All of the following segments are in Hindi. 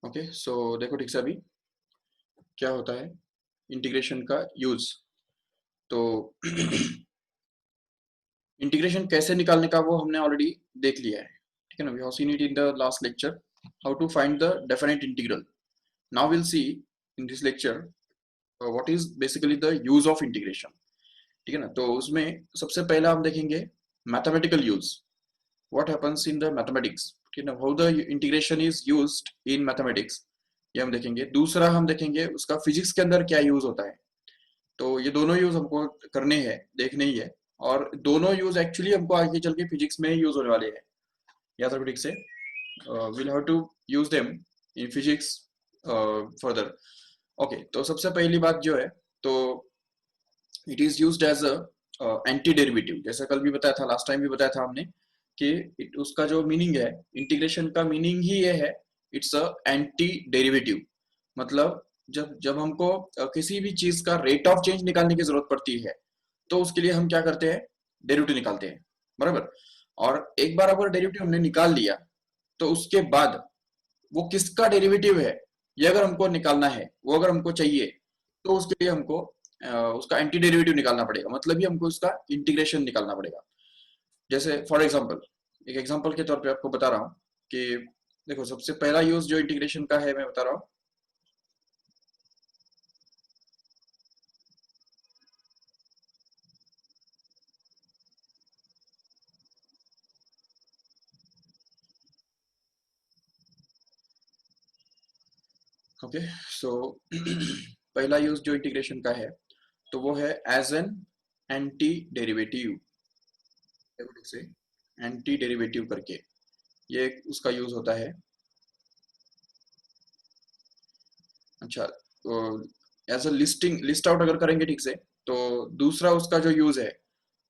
ओके, सो देखो ठीक से अभी क्या होता है इंटीग्रेशन का यूज। तो इंटीग्रेशन कैसे निकालने का वो हमने ऑलरेडी देख लिया है, ठीक है ना। We have seen it in the last lecture, how to find the definite integral. Now will see in this lecture what is basically the use of integration, ठीक है ना। तो उसमें सबसे पहला हम देखेंगे mathematical use, what happens in the mathematics, ठीक है ना, how the integration is used in mathematics, ये हम देखेंगे। दूसरा हम देखेंगे उसका फिजिक्स के अंदर क्या यूज होता है। तो ये दोनों यूज हमको करने हैं, देखने ही है। और दोनों यूज एक्चुअली हमको आगे चल के फिजिक्स में यूज होने वाले हैं, याद रखो ठीक से। Will have to use them in physics further. Okay, तो सबसे पहली बात जो है, तो it is used as a antiderivative. जैसा कल भी बताया था, लास्ट टाइम भी बताया था हमने कि उसका जो मीनिंग है, इंटीग्रेशन का मीनिंग ही ये है, इट्स अ एंटी डेरिवेटिव। मतलब जब जब हमको किसी भी चीज का रेट ऑफ चेंज निकालने की जरूरत पड़ती है, तो उसके लिए हम क्या करते हैं, डेरिवेटिव निकालते हैं, बराबर। और एक बार अगर डेरिवेटिव हमने निकाल लिया, तो उसके बाद वो किसका डेरिवेटिव है ये अगर हमको निकालना है, वो अगर हमको चाहिए, तो उसके लिए हमको उसका एंटी डेरिवेटिव निकालना पड़ेगा। मतलब ही हमको उसका इंटीग्रेशन निकालना पड़ेगा। जैसे फॉर एग्जांपल, एक एग्जांपल के तौर पे आपको बता रहा हूँ कि देखो सबसे पहला यूज जो इंटीग्रेशन का है मैं बता रहा हूँ। ओके, सो पहला यूज जो इंटीग्रेशन का है, तो वो है as an antiderivative. Say antiderivative करके ये उसका यूज होता है। अच्छा, तो as a listing list out अगर करेंगे ठीक से, तो दूसरा उसका जो यूज है,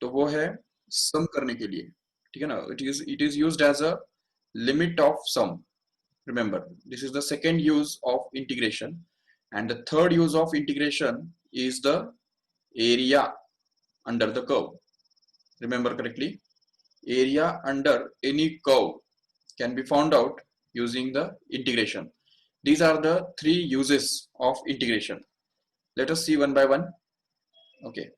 तो वो है सम करने के लिए, ठीक है ना। It is used as a limit of sum. remember, this is the second use of integration, and the third use of integration is the area under the curve. Remember correctly, area under any curve can be found out using the integration. These are the three uses of integration. Let us see one by one. Okay,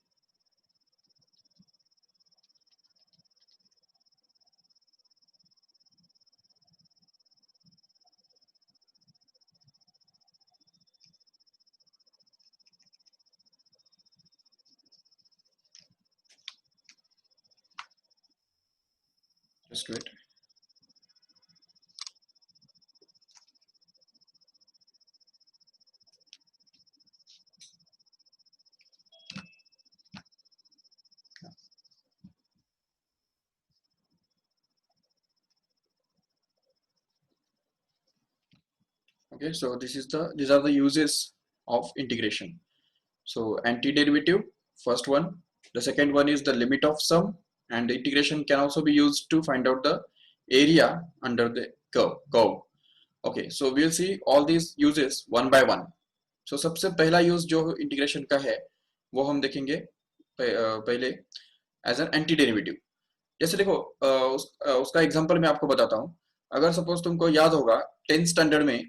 just wait. Okay, so these are the uses of integration. So antiderivative, first one. The second one is the limit of sum, and the integration can also be used to find out the area under the curve. Okay, so we'll see all these uses one by one. So सबसे पहला यूज जो इंटीग्रेशन का है, वो हम देखेंगे पहले एज एन एंटी डेरिवेटिव। जैसे देखो उसका एग्जांपल मैं आपको बताता हूँ। अगर सपोज तुमको याद होगा 10th स्टैंडर्ड में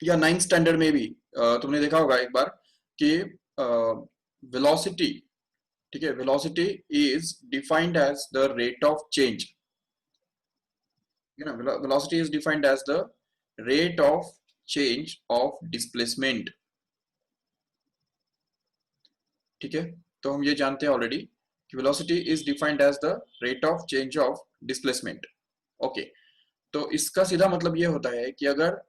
या 9th स्टैंडर्ड में भी तुमने देखा होगा एक बार कि वेलोसिटी, ठीक है, velocity is defined as the rate of change. Velocity is defined as the rate of change of displacement, ठीक है। तो हम ये जानते हैं ऑलरेडी कि velocity is defined as the rate of change of displacement. Okay, तो इसका सीधा मतलब ये होता है कि अगर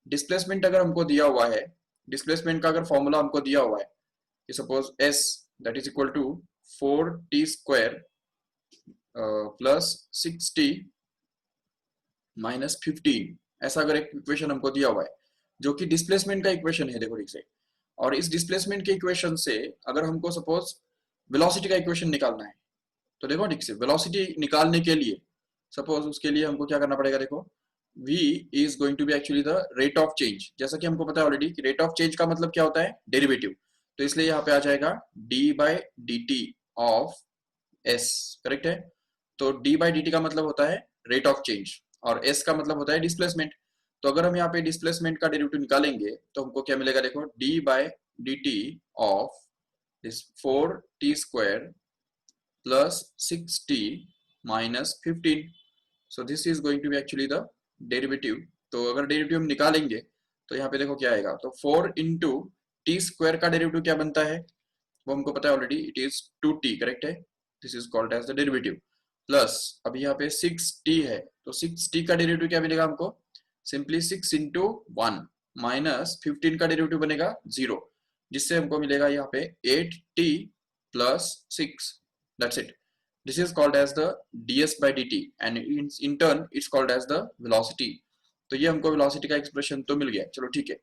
डिस्प्लेसमेंट अगर हमको दिया हुआ है, डिस्प्लेसमेंट का अगर फॉर्मूला हमको दिया हुआ है कि suppose s that is equal to 4t² plus 6t minus 15, ऐसा अगर एक इक्वेशन हमको दिया हुआ है जो कि डिस्प्लेसमेंट का इक्वेशन है, देखो ठीक से। और इस डिस्प्लेसमेंट के इक्वेशन से अगर हमको सपोज वेलोसिटी का इक्वेशन निकालना है, तो देखो ठीक से वेलोसिटी निकालने के लिए सपोज उसके लिए हमको क्या करना पड़ेगा, देखो v is going to be actually the rate of change। जैसा कि हमको पता है ऑलरेडी कि रेट ऑफ चेंज का मतलब क्या होता है, डेरिवेटिव। तो इसलिए यहाँ पे आ जाएगा d by D t of s, correct है। तो d बाई डी टी का मतलब होता है रेट ऑफ चेंज, और s का मतलब होता है डिस्प्लेसमेंट। तो अगर हम यहाँ पे डिस्प्लेसमेंट का डेरिवेटिव निकालेंगे तो हमको क्या मिलेगा, देखो d by d t of this 4t² plus 6t minus 15. So this is going to be actually the derivative. तो अगर डेरिवेटिव हम निकालेंगे तो यहाँ पे देखो क्या आएगा, तो 4 इंटू टी स्क्वायर का डेरिवेटिव क्या बनता है वो हमको पता है already, it is 2t, correct है, this is called as the derivative, plus अभी यहाँ पे 6t है, तो 6t का डेरिवेटिव क्या मिलेगा हमको, सिंपली 6 इंटू 1 माइनस 15 का डेरिवेटिव बनेगा 0, जिससे हमको मिलेगा यहाँ पे 8t plus 6, that's it. This is called as the ds by dt and in turn it's called as the velocity. तो ये हमको velocity का expression तो मिल गया, चलो ठीक है.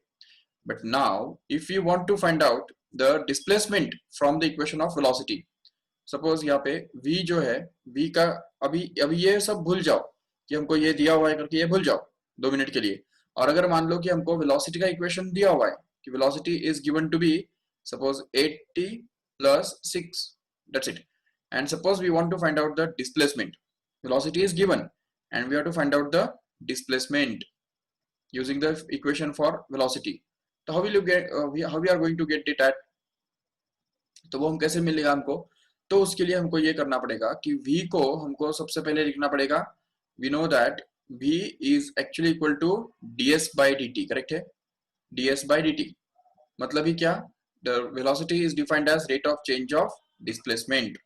But now if you want to find out the displacement from the equation of velocity, suppose यहाँ पे v जो है, v का अभी ये सब भूल जाओ कि हमको ये दिया हुआ है करके, ये भूल जाओ 2 मिनट के लिए, और अगर मान लो कि हमको velocity का equation दिया हुआ है कि velocity is given to be suppose 8t plus 6, that's it. And suppose we want to find out the displacement, velocity is given and we have to find out the displacement using the equation for velocity. So how will you get how we are going to get it at, तो वो हम कैसे मिलेगा हमको, तो उसके लिए हमको ये करना पड़ेगा कि v को हमको सबसे पहले लिखना पड़ेगा, we know that v is actually equal to ds by dt, correct है, ds by dt मतलब ही क्या, the velocity is defined as rate of change of displacement.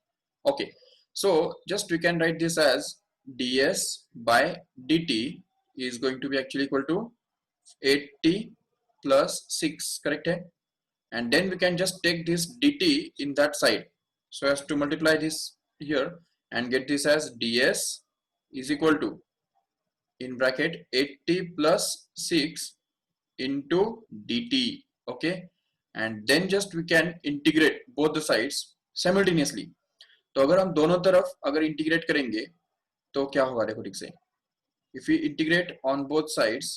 Okay, so just we can write this as ds by dt is going to be actually equal to 8t plus 6, correct है, and then we can just take this dt in that side so as to multiply this here and get this as ds is equal to in bracket 8t plus 6 into dt. Okay, and then just we can integrate both the sides simultaneously. तो अगर हम दोनों तरफ अगर इंटीग्रेट करेंगे तो क्या होगा, देखो ठीक से, if you integrate on both sides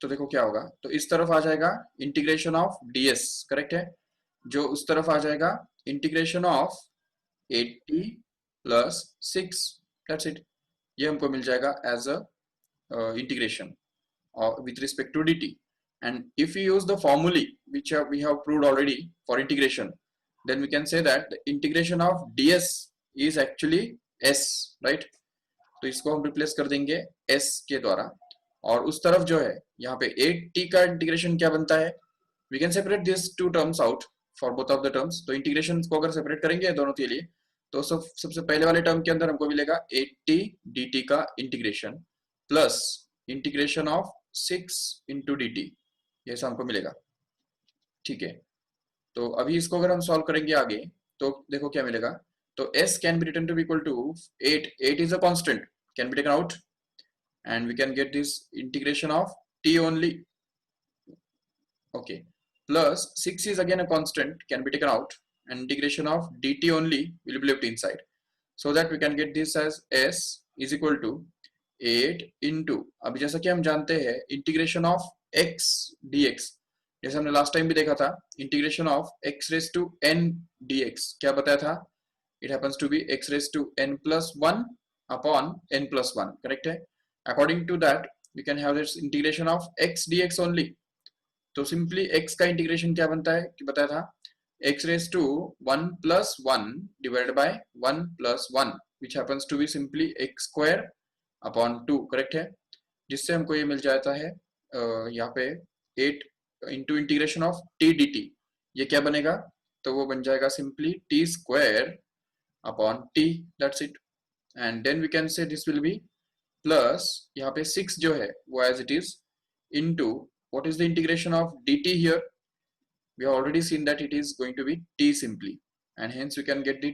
तो देखो क्या होगा, तो इस तरफ आ जाएगा इंटीग्रेशन ऑफ ds, करेक्ट है, जो उस तरफ आ जाएगा integration of 8t plus 6, that's it, ये हमको मिल जाएगा as a integration with respect to dt. And if we use the formulae which we have proved already for integration, then we can say that the integration of ds is actually s, right? तो इसको हम रिप्लेस कर देंगे s के द्वारा, और उस तरफ जो है यहाँ पे 8t का इंटीग्रेशन क्या बनता है, we can separate these two terms out for both of the terms. तो इंटीग्रेशन को अगर सेपरेट करेंगे दोनों के लिए तो सबसे पहले वाले टर्म के अंदर हमको मिलेगा 8t dt का integration plus integration of 6 into dt, ये ऐसा हमको मिलेगा, ठीक है. तो अभी इसको अगर हम सॉल्व करेंगे आगे तो देखो क्या मिलेगा, तो s can be written to be equal to 8 is a constant, can be taken out and we can get this integration of t only, okay, plus 6 is again a constant, can be taken out and integration of dt only will be left inside, so that we can get this as s is equal to 8 into, अभी जैसा कि हम जानते हैं इंटीग्रेशन ऑफ x dx, जैसे हमने लास्ट टाइम भी देखा था, integration of x raise to n dx क्या बताया था, it happens to be x raise to n plus 1 upon n plus 1, correct है. According to that we can have this integration of x dx only, तो सिंपली x का इंटीग्रेशन क्या बनता है कि बताया था, x raise to 1 plus 1 divided by 1 plus 1 which happens to be simply x square upon 2, correct है, जिससे हमको ये मिल जाता है यहाँ पे 8 into integration of t dt, ये क्या बनेगा, तो वो बन जाएगा simply t square upon t, that's it. And then we can say this will be plus यहाँ पे 6 जो है वो as it is into what is the integration of dt here, we have already seen that it is going to be t simply, and hence we can get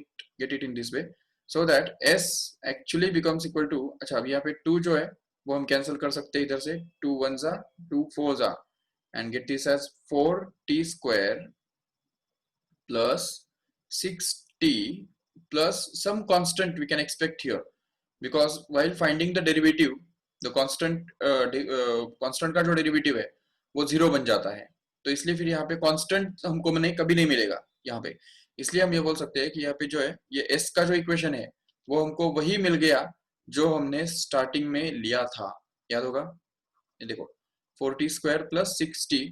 it in this way, so that s actually becomes equal to, अच्छा अभी यहाँ पे 2 जो है वो हम कैंसिल कर सकते हैं इधर से, 2 1s are 2 4s are and get this as 4t square plus 6t plus some constant we can expect here, because while finding the derivative the constant का जो डेरिवेटिव है वो 0 बन जाता है, तो इसलिए फिर यहाँ पे कांस्टेंट हमको कभी नहीं मिलेगा यहाँ पे, इसलिए हम ये बोल सकते हैं कि यहाँ पे जो है ये s का जो इक्वेशन है वो हमको वही मिल गया जो हमने स्टार्टिंग में लिया था, याद होगा, ये देखो 40 स्क्वायर प्लस 60,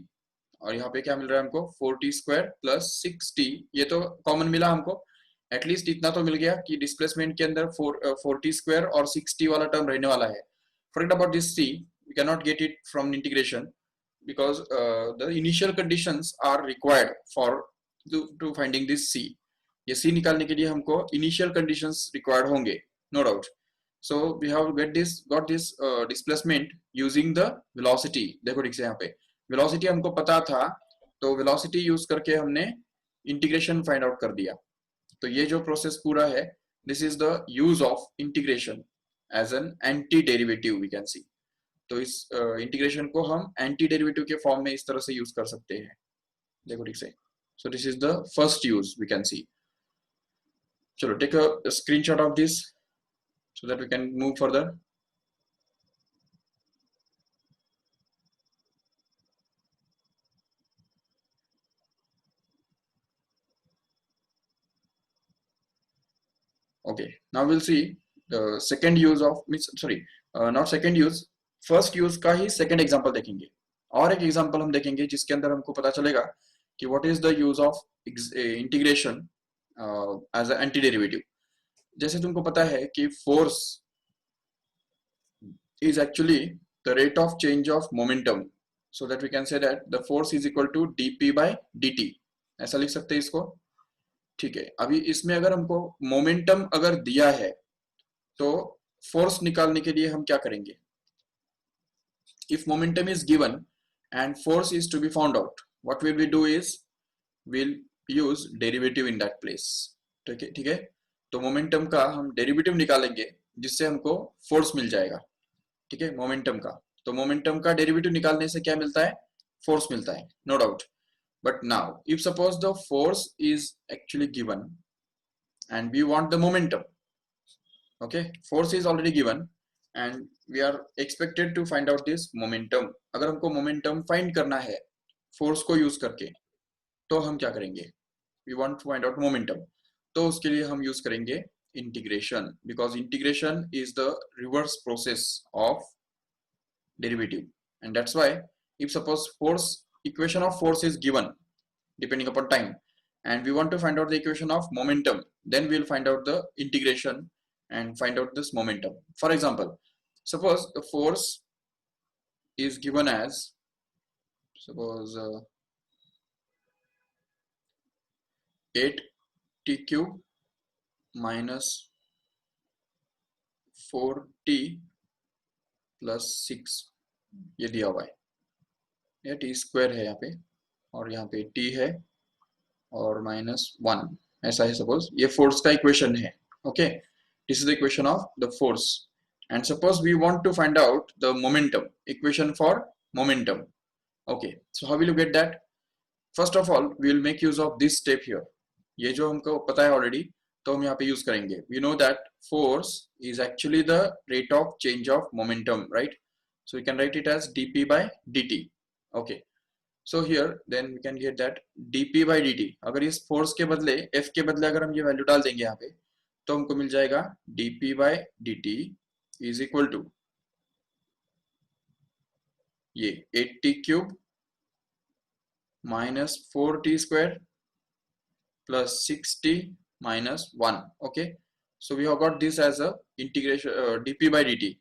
और यहाँ पे क्या मिल रहा है हमको 40 स्क्वायर प्लस 60, ये तो कॉमन मिला हमको, एटलीस्ट इतना तो मिल गया कि डिस्प्लेसमेंट के अंदर 40 स्क्वायर और 60 वाला टर्म रहने वाला है. Forget about this c, we cannot get it from integration because the initial conditions are required for to finding this c. ये c निकालने के लिए हमको initial conditions required होंगे, no doubt. So we have got this displacement using the velocity. देखो ठीक से यहाँ पे velocity हमको पता था, तो velocity यूज करके हमने integration find out कर दिया. तो ये जो प्रोसेस पूरा है, this is the use of integration as an antiderivative, we can see. तो इस इंटीग्रेशन को हम एंटी डेरिवेटिव के फॉर्म में इस तरह से यूज कर सकते हैं. देखो ठीक से. So this is the first use we can see. चलो take a screenshot of this so that we can move further. Okay, now we'll see the second use of, not second use, first use का ही सेकंड एग्जांपल देखेंगे. और एक एग्जांपल हम देखेंगे जिसके अंदर हमको पता चलेगा कि what is the use of integration as a antiderivative. जैसे तुमको पता है कि force is actually the rate of change of momentum, so that we can say that the force is equal to dp by dt. ऐसा लिख सकते हैं इसको. ठीक है, अभी इसमें अगर हमको मोमेंटम अगर दिया है तो फोर्स निकालने के लिए हम क्या करेंगे. If momentum is given and force is to be found out, what will we do is we'll use derivative in that place. ठीक है, तो मोमेंटम का हम डेरिवेटिव निकालेंगे जिससे हमको फोर्स मिल जाएगा. ठीक है, मोमेंटम का, तो मोमेंटम का डेरिवेटिव निकालने से क्या मिलता है, फोर्स मिलता है, no doubt. But now if suppose the force is actually given and we want the momentum. Okay, force is already given and we are expected to find out this momentum. अगर हमको momentum find करना है force को use करके, तो हम क्या करेंगे, we want to find out momentum. तो उसके लिए हम use करेंगे integration, because integration is the reverse process of derivative. And that's why if suppose force, equation of force is given depending upon time, and we want to find out the equation of momentum, then we'll find out the integration and find out this momentum. For example, suppose the force is given as, suppose 8t cube minus 4t plus 6, ये दिया हुआ है, ये t स्क्वायर है यहाँ पे, और यहाँ पे t है और -1, ऐसा है. सपोज ये फोर्स का इक्वेशन है. Okay, this is the equation of the force. And suppose we want to find out the momentum, equation for momentum. Okay, so how will you get that. First of all we will make use of this step here. ये जो हमको पता है ऑलरेडी, तो हम यहाँ पे यूज करेंगे. We know that force is actually the rate of change of momentum, right. So we can write it as dp by dt. Okay, so here then we can get that dp by dt. अगर इस फोर्स के बदले, f के बदले अगर हम ये वैल्यू डाल देंगे यहाँ पे, तो हमको मिल जाएगा dp by dt is equal to ये 8t cube minus 4t square plus 6t minus 1. Okay, so we have got this as a integration dp by dt,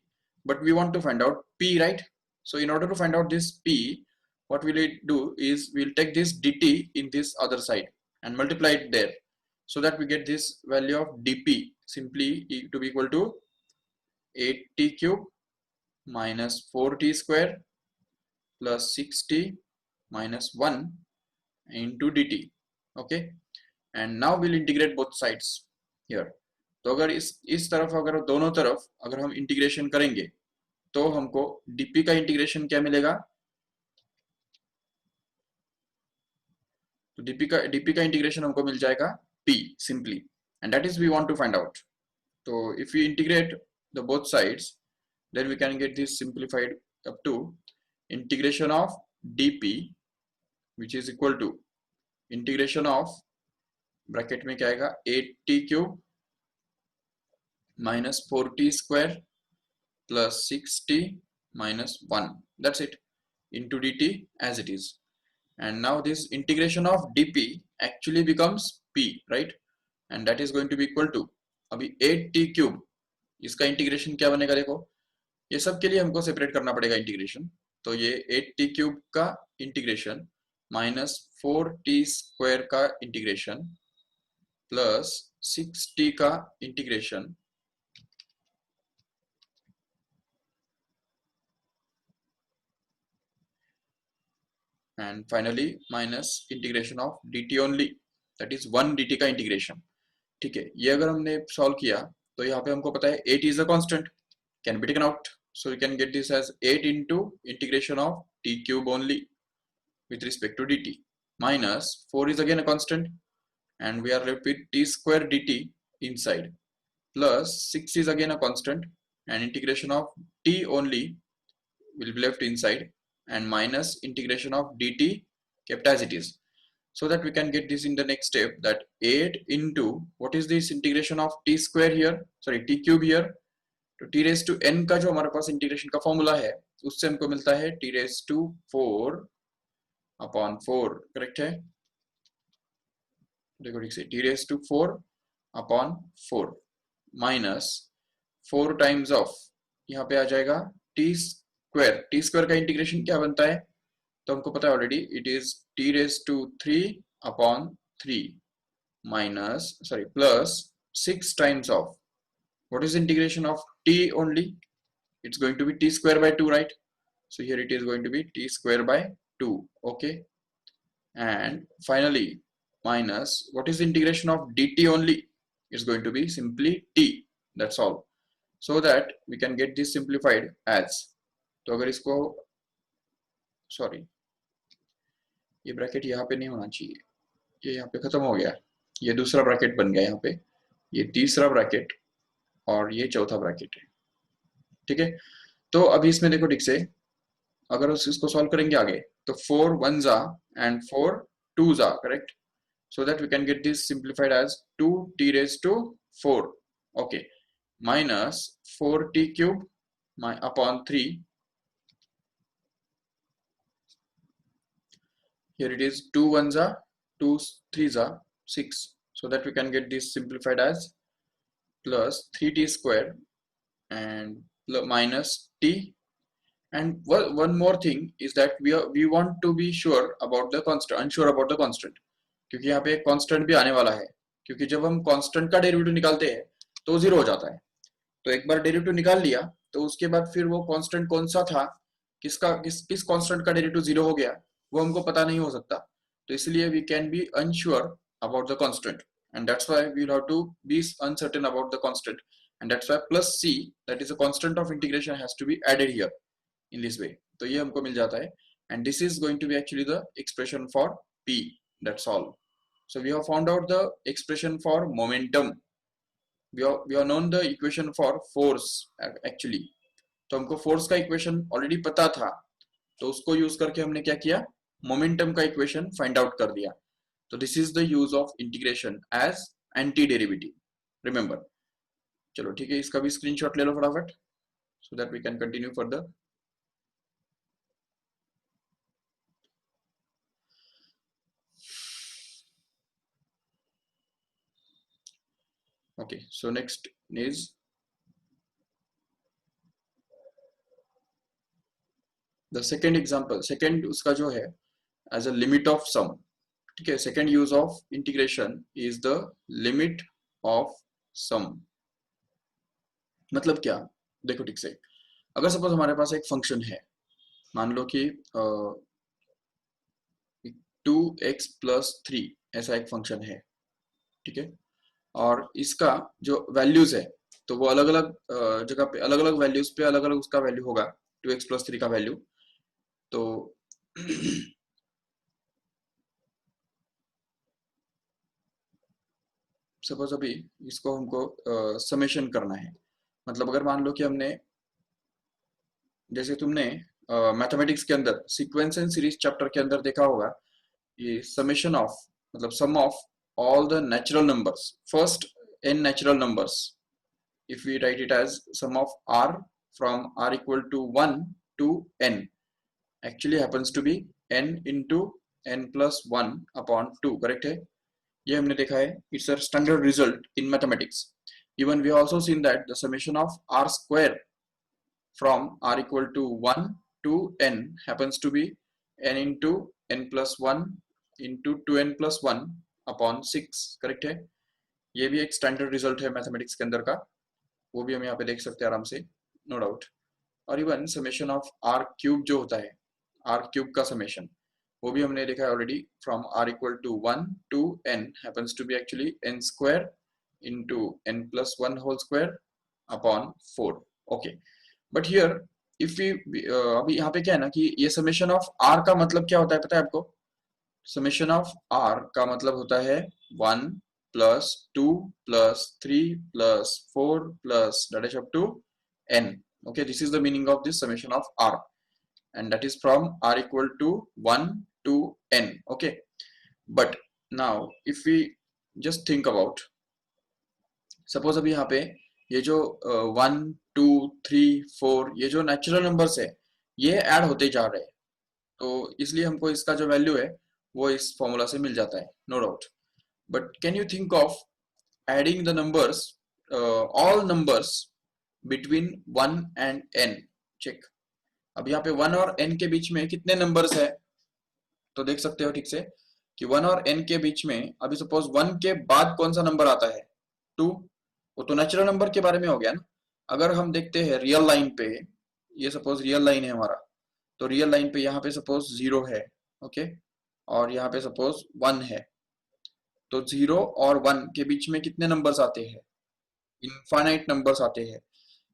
but we want to find out p, right? So in order to find out this p, what will it do is we'll take this dt in this other side and multiply it there, so that we get this value of dp simply to be equal to 8t cube minus 4t square plus 6t minus 1 into dt. Okay, and now we'll integrate both sides here. तो अगर इस तरफ, अगर दोनों तरफ अगर हम इंटीग्रेशन करेंगे तो हमको dp का इंटीग्रेशन क्या मिलेगा, तो dp का इंटीग्रेशन हमको मिल जाएगा p simply, and that is we want to find out. So if we integrate the both sides, then we can get this simplified up to integration of dp, which is equal to integration of, bracket में क्या आएगा, 8t cube minus 4t square plus 6t minus 1, that's it, into dt as it is. And now this integration of dp actually becomes p, right? And that is going to be equal to अभी 8t क्यूब, इसका इंटीग्रेशन क्या बनेगा देखो, ये सब के लिए हमको सेपरेट करना पड़ेगा इंटीग्रेशन। तो ये 8t क्यूब का इंटीग्रेशन माइनस 4t स्क्वायर का इंटीग्रेशन प्लस 6t का integration and finally minus integration of dt only, that is 1 dt का इंटीग्रेशन। ठीक है, ये अगर हमने सॉल्व किया तो यहाँ पे हमको पता है 8 is a constant, can be taken out, so we can get this as 8 into integration of t cube only with respect to dt minus 4 is again a constant and we are left with t square dt inside plus 6 is again a constant and integration of t only will be left inside and minus integration of dt kept as it is, so that we can get this in the next step, that 8 into what is this integration of t square here, sorry t cube here, तो t raised to n का जो हमारे पास इंटीग्रेशन का फॉर्मूला है उससे हमको मिलता है t raised to 4 upon 4, correct है, देखो ठीक से t raised to 4 upon 4 minus 4 times of, यहाँ पे आ जाएगा t स्क्वायर का इंटीग्रेशन क्या बनता है, तो हमको पता है already, it is t raised to 3 upon 3 minus sorry plus 6 times of what is integration of t only, it's going to be t square by 2, right? So here it is going to be t square by 2, okay, and finally minus what is the integration of dt only, it's going to be simply t, that's all, so that we can get this simplified as, तो अगर इसको सॉरी ये ब्रैकेट यहाँ पे नहीं होना चाहिए, ये यहाँ पे खत्म हो गया, ये दूसरा ब्रैकेट बन गया यहाँ पे, ये तीसरा ब्रैकेट और ये चौथा ब्रैकेट है, ठीक है। तो अभी इसमें देखो ठीक से, अगर इसको सॉल्व करेंगे आगे तो 4 1s and 4 2s, correct, so that we can get this simplified as 2t raised to 4, okay, minus 4t cube upon 3, here it is 2 1s 2 3s 6, so that we can get this simplified as plus 3t square and minus t, and one more thing is that we want to be sure about the constant, unsure about the constant, क्योंकि यहाँ पे एक कांस्टेंट भी आने वाला है, क्योंकि जब हम कांस्टेंट का डेरिवेटिव निकालते हैं तो जीरो हो जाता है, तो एक बार डेरिवेटिव निकाल लिया तो उसके बाद फिर वो कांस्टेंट कौन सा था, किस कांस्टेंट का डेरिवेटिव जीरो हो गया वो हमको पता नहीं हो सकता, तो इसलिए we can be unsure about the constant, and that's why we will have to be uncertain about the constant, and that's why plus c, that is a constant of integration, has to be added here in this way, तो ये हमको मिल जाता है, and this is going to be actually the expression for p, that's all. So we have found out the expression for momentum, we have known the equation for force actually, तो हमको फोर्स का इक्वेशन ऑलरेडी पता था, तो उसको यूज करके हमने क्या किया, मोमेंटम का इक्वेशन फाइंड आउट कर दिया, तो this is the use of integration as antiderivative, remember. चलो ठीक है, इसका भी स्क्रीनशॉट ले लो फटाफट, so that we can continue further. Okay, so next is the second example, second उसका जो है as a limit of sum, ठीक है, second use of integration is the limit of sum, मतलब क्या, देखो ठीक से, अगर सपोज हमारे पास एक फंक्शन है, मान लो कि 2x plus 3 ऐसा एक फंक्शन है, ठीक है, और इसका जो वैल्यूज है तो वो अलग अलग जगह पे अलग अलग वैल्यूज पे अलग अलग उसका वैल्यू होगा, 2x plus 3 का वैल्यू, तो सपोज अभी इसको हमको समेशन करना है, मतलब अगर मान लो कि हमने, जैसे तुमने मैथमेटिक्स के अंदर सीक्वेंस एंड सीरीज चैप्टर के अंदर देखा होगा, ये समेशन ऑफ मतलब सम of all the natural numbers, first n natural numbers, if we write it as sum of r from r equal to 1 to n actually happens to be n into n plus 1 upon 2, correct है? ये हमने देखा है. It's a standard result in mathematics. Even we have also seen that the summation of r square from r equal to 1 to n happens to be n into n plus 1 into 2n plus 1 upon 6, correct है? ये भी एक स्टैंडर्ड रिजल्ट है मैथमेटिक्स के अंदर का, वो भी हम यहाँ पे देख सकते हैं आराम से, नो डाउट. और even summation of r cube जो होता है, आर क्यूब का समेशन, वो भी हमने देखा है already. From r equal to 1 to n happens to be actually n square into n plus 1 whole square upon 4. Okay, but here if we अभी यहाँ पे क्या है ना कि ये समेशन ऑफ r का मतलब क्या होता है पता है आपको? समेशन ऑफ r का मतलब होता है 1 plus 2 plus 3 plus 4 plus that is up to n. Okay, this is the meaning of this summation of r, and that is from r equal to 1 to n. Okay, but now if we just think about, suppose अभी यहाँ पे ये जो 1 2 3 4 ये जो नेचुरल नंबर्स है ये ऐड होते जा रहे हैं, तो इसलिए हमको इसका जो वैल्यू है वो इस फॉर्मूला से मिल जाता है, no doubt. But can you think of adding the numbers, all numbers between 1 and n? Check. अब यहाँ पे 1 और n के बीच में कितने नंबर्स है, तो देख सकते हो ठीक से कि 1 और n के बीच में अभी सपोज 1 के बाद कौन सा नंबर आता है? 2. वो तो नेचुरल नंबर के बारे में हो गया ना. अगर हम देखते हैं रियल लाइन पे, ये सपोज रियल लाइन है हमारा, तो रियल लाइन पे यहाँ पे सपोज 0 है, ओके, और यहाँ पे सपोज 1 है, तो 0 और 1 के बीच में कितने नंबर्स आते हैं? इनफाइनाइट नंबर्स आते हैं.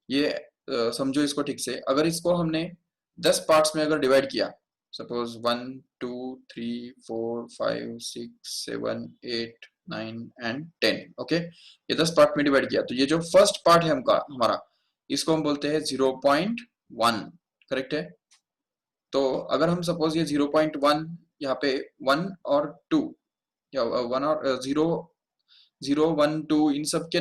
ये समझो इसको ठीक से. अगर इसको हमने 10 पार्ट्स में अगर डिवाइड किया, सपोज 1 2 3 4 5 6 7 8 9 एंड 10, ओके, ये 10 पार्ट में डिवाइड किया, तो ये जो फर्स्ट पार्ट है हमारा इसको हम बोलते हैं 0.1, करेक्ट है? तो अगर हम सपोज ये 0.1 यहाँ पे 1 और 2 या 1 और 0 0 1 2 इन सब के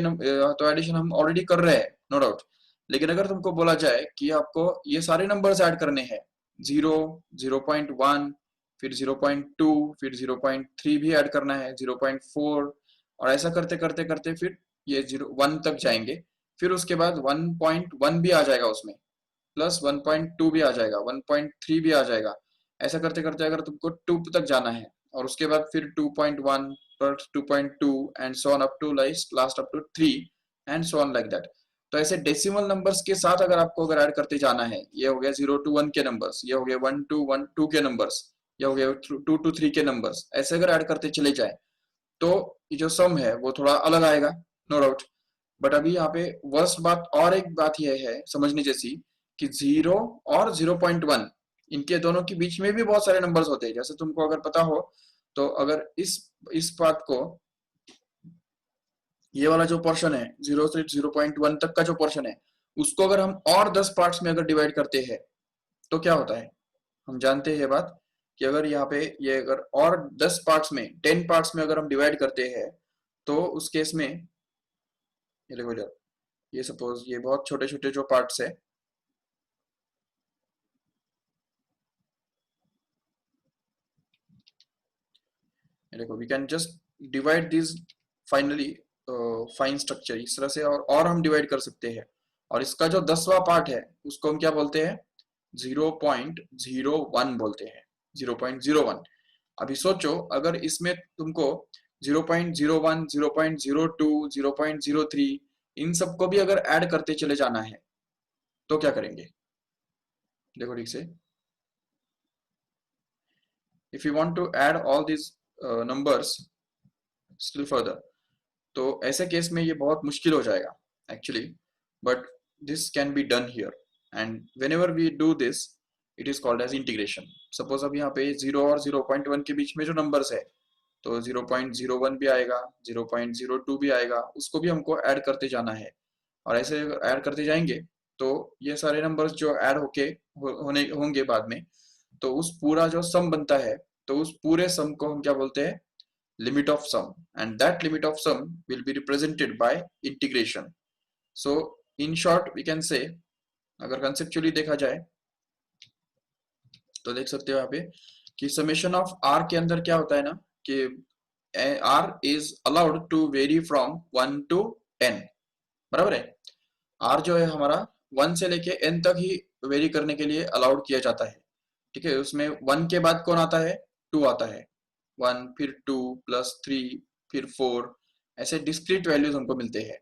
तो एडिशन हम ऑलरेडी कर रहे हैं, नो डाउट. लेकिन अगर तुमको बोला जाए कि आपको ये सारे नंबर्स ऐड करने हैं, 0 0.1 फिर 0.2 फिर 0.3 भी ऐड करना है, 0.4, और ऐसा करते करते करते फिर ये 1 तक जाएंगे, फिर उसके बाद 1.1 भी आ जाएगा उसमें, प्लस 1.2 भी आ जाएगा, 1.3 भी आ जाएगा. ऐसा करते करते अगर तुमको 2 तक जाना है, और उसके बाद फिर 2.1 plus 2.2 and so on up to last up to 3 and so on like that. तो ऐसे डेसिमल नंबर्स के साथ अगर आपको अगर ऐड करते जाना है, ये हो गया 0 to 1 के नंबर्स, ये हो गया 1 to 1 2 के नंबर्स, ये हो गया 2 to 3 के नंबर्स, ऐसे अगर ऐड करते चले जाए तो ये जो सम है वो थोड़ा अलग आएगा, नो डाउट. बट अभी यहाँ पे वर्स्ट बात और एक बात यह है समझने जैसी कि 0 और 0.1 इनके दोनों के बीच में भी बहुत सारे नंबर्स होते हैं. जैसे तुमको अगर पता हो तो अगर इस बात को, ये वाला जो पोर्शन है 0 से 0.1 तक का जो पोर्शन है, उसको अगर हम और 10 पार्ट्स में अगर डिवाइड करते हैं तो क्या होता है? हम जानते हैं बात कि अगर यहाँ पे ये अगर और 10 पार्ट्स में 10 पार्ट्स में अगर हम डिवाइड करते हैं तो उस केस में ये देखो इधर, ये सपोज ये बहुत छोटे छोटे जो पार्ट्स है, देखो we can just divide this finally fine structure इस तरह से, और हम डिवाइड कर सकते हैं. और इसका जो 10वां पार्ट है उसको हम क्या बोलते हैं? 0.01 बोलते हैं, 0.01. अभी सोचो अगर इसमें तुमको 0.01 0.02 0.03 इन सबको भी अगर ऐड करते चले जाना है तो क्या करेंगे? देखो ठीक से, if you want to add all these numbers still further, तो ऐसे केस में ये बहुत मुश्किल हो जाएगा actually, but this can be done here, and whenever we do this it is called as integration. Suppose अब यहाँ पे 0 और 0.1 के बीच में जो नंबर्स है, तो 0.01 भी आएगा, 0.02 भी आएगा, उसको भी हमको ऐड करते जाना है. और ऐसे ऐड करते जाएंगे तो ये सारे नंबर्स जो ऐड होने होंगे बाद में, तो उस पूरा जो सम बनता है, तो उस पूरे सम को हम क्या बोलते हैं? limit of sum, and that limit of sum will be represented by integration. So in short we can say अगर कंसेप्चुअली देखा जाए तो देख सकते हो यहाँ पे कि समेशन ऑफ आर के अंदर क्या होता है ना कि r is allowed to vary from 1 to n, बराबर है। आर जो है हमारा 1 से लेके n तक ही वेरी करने के लिए अलाउड किया जाता है, ठीक है। उसमें 1 के बाद कौन आता है, 2 आता है, 1 फिर 2 प्लस 3 फिर 4, ऐसे डिस्क्रीट वैल्यूज हमको मिलते हैं।